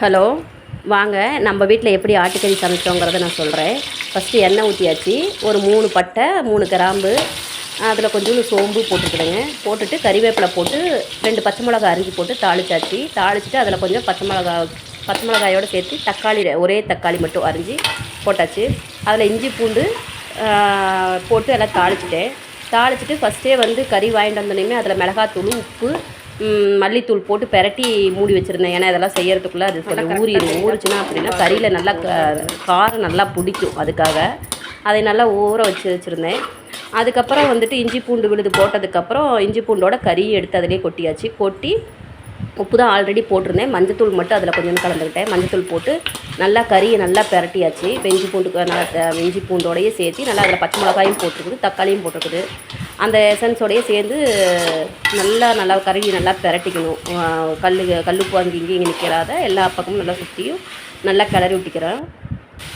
Hello, வாங்க நம்ம வீட்டில் எப்படி ஆட்டுக்கறி சமைச்சோங்கிறத நான் சொல்கிறேன். ஃபஸ்ட்டு எண்ணெய் ஊற்றியாச்சு. ஒரு 3 பட்டை, 3 கிராம்பு, அதில் கொஞ்சோண்டு சோம்பு போட்டுக்கிடுங்க. போட்டுட்டு கறிவேப்பிலை போட்டு 2 பச்சை மிளகாய் அரிஞ்சு போட்டு தாளிச்சாச்சு. தாளிச்சிட்டு அதில் கொஞ்சம் பச்சை மிளகாயோடு சேர்த்து தக்காளி, ஒரே தக்காளி மட்டும் அரிஞ்சு போட்டாச்சு. அதில் இஞ்சி பூண்டு போட்டு எல்லாம் தாளிச்சிட்டேன். தாளிச்சிட்டு ஃபஸ்ட்டே வந்து கறி வாங்கிட்டு வந்தோடனே அதில் மிளகாத்தூள், உப்பு, மல்லித்தூள் போட்டு பெரட்டி மூடி வச்சுருந்தேன். ஏன்னா இதெல்லாம் செய்கிறதுக்குள்ளே அது கொஞ்சம் ஊறிச்சுன்னா அப்படின்னா கறியில் நல்லா காரம் நல்லா பிடிக்கும். அதுக்காக அதை நல்லா ஊற வச்சுருந்தேன். அதுக்கப்புறம் வந்துட்டு இஞ்சி பூண்டு விழுது போட்டதுக்கப்புறம் இஞ்சி பூண்டோட கறியை எடுத்து அதிலே கொட்டியாச்சு. கொட்டி உப்பு தான் ஆல்ரெடி போட்டிருந்தேன். மஞ்சத்தூள் மட்டும் அதில் கொஞ்சம் கலந்துக்கிட்டேன். மஞ்சத்தூள் போட்டு நல்லா கறியை நல்லா பெரட்டியாச்சு. இப்போ இஞ்சி பூண்டோடையே சேர்த்து நல்லா அதில் பச்சை மிளகாயும் போட்டிருக்குது, தக்காளியும் போட்டிருக்குது. அந்த எசன்ஸோடையே சேர்ந்து நல்லா கறி நல்லா பெரட்டிக்கணும். கல்லுப்பு வாங்கி இங்கே நிற்கிறாத எல்லா பக்கமும் நல்லா சுற்றியும் நல்லா கிளறி விட்டுக்கிறேன்.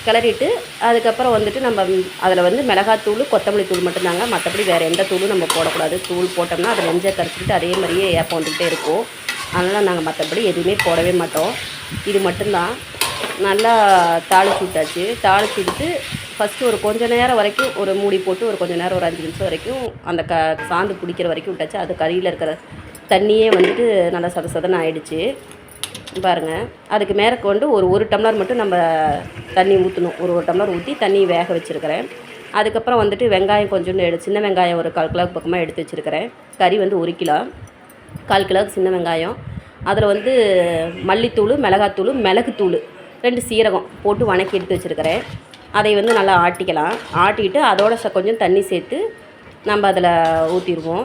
கிளறிட்டு அதுக்கப்புறம் வந்துட்டு நம்ம அதில் வந்து மிளகாத்தூள், கொத்தமல்லி தூள் மட்டும்தாங்க. மற்றபடி வேறு எந்த தூளும் நம்ம போடக்கூடாது. தூள் போட்டோம்னா அதில் நெஞ்சை கரைச்சிக்கிட்டு அதே மாதிரியே ஏப்பம் வந்துக்கிட்டே இருக்கும். அதனால் நாங்கள் மற்றபடி எதுவுமே போடவே மாட்டோம். இது மட்டும்தான். நல்லா தாளிச்சு விட்டாச்சு. தாளிச்சு விட்டு ஃபஸ்ட்டு ஒரு கொஞ்சம் நேரம் வரைக்கும் ஒரு மூடி போட்டு ஒரு கொஞ்சம் நேரம் ஒரு 5 நிமிஷம் வரைக்கும் அந்த சாந்து பிடிக்கிற வரைக்கும் விட்டாச்சு. அது கறியில் இருக்கிற தண்ணியே வந்துட்டு நல்லா சதன்னு ஆயிடுச்சு பாருங்கள். அதுக்கு மேலே வந்து ஒரு டம்ளர் மட்டும் நம்ம தண்ணி ஊற்றணும். ஒரு டம்ளர் ஊற்றி தண்ணி வேக வச்சுருக்கிறேன். அதுக்கப்புறம் வந்துட்டு வெங்காயம் கொஞ்சோண்டு சின்ன வெங்காயம் ஒரு 1/4 கிலோவுக்கு பக்கமாக எடுத்து வச்சுருக்கிறேன். கறி வந்து 1 கிலோ, 1/4 கிலோவுக்கு சின்ன வெங்காயம். அதில் வந்து மல்லித்தூள், மிளகாத்தூள், மிளகுத்தூள், 2 சீரகம் போட்டு வணக்கி எடுத்து வச்சுருக்கிறேன். அதை வந்து நல்லா ஆட்டிக்கலாம். ஆட்டிக்கிட்டு அதோட கொஞ்சம் தண்ணி சேர்த்து நம்ம அதில் ஊற்றிடுவோம்.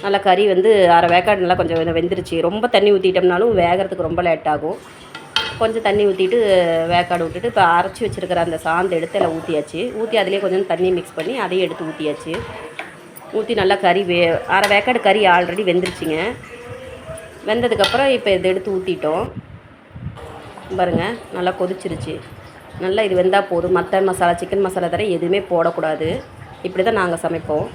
நல்லா கறி வந்து அரை வேக்காடு நல்லா கொஞ்சம் வெந்துருச்சு. ரொம்ப தண்ணி ஊற்றிட்டோம்னாலும் வேகிறதுக்கு ரொம்ப லேட் ஆகும். கொஞ்சம் தண்ணி ஊற்றிட்டு வேக்காடு விட்டுட்டு இப்போ அரைச்சி வச்சுருக்கிற அந்த சாந்து எடுத்து எல்லாம் ஊற்றியாச்சு. ஊற்றி அதிலே கொஞ்சம் தண்ணி மிக்ஸ் பண்ணி அதையும் எடுத்து ஊற்றியாச்சு. ஊற்றி நல்லா கறி அரை வேக்காடு கறி ஆல்ரெடி வெந்துருச்சுங்க. வெந்ததுக்கப்புறம் இப்போ இதை எடுத்து ஊற்றிட்டோம் பாருங்கள். நல்லா கொதிச்சிருச்சு. நல்லா இது வெந்தால் போதும். மட்டன் மசாலா, சிக்கன் மசாலா தவிர எதுவுமே போடக்கூடாது. இப்படி தான் நாங்கள் சமைப்போம்.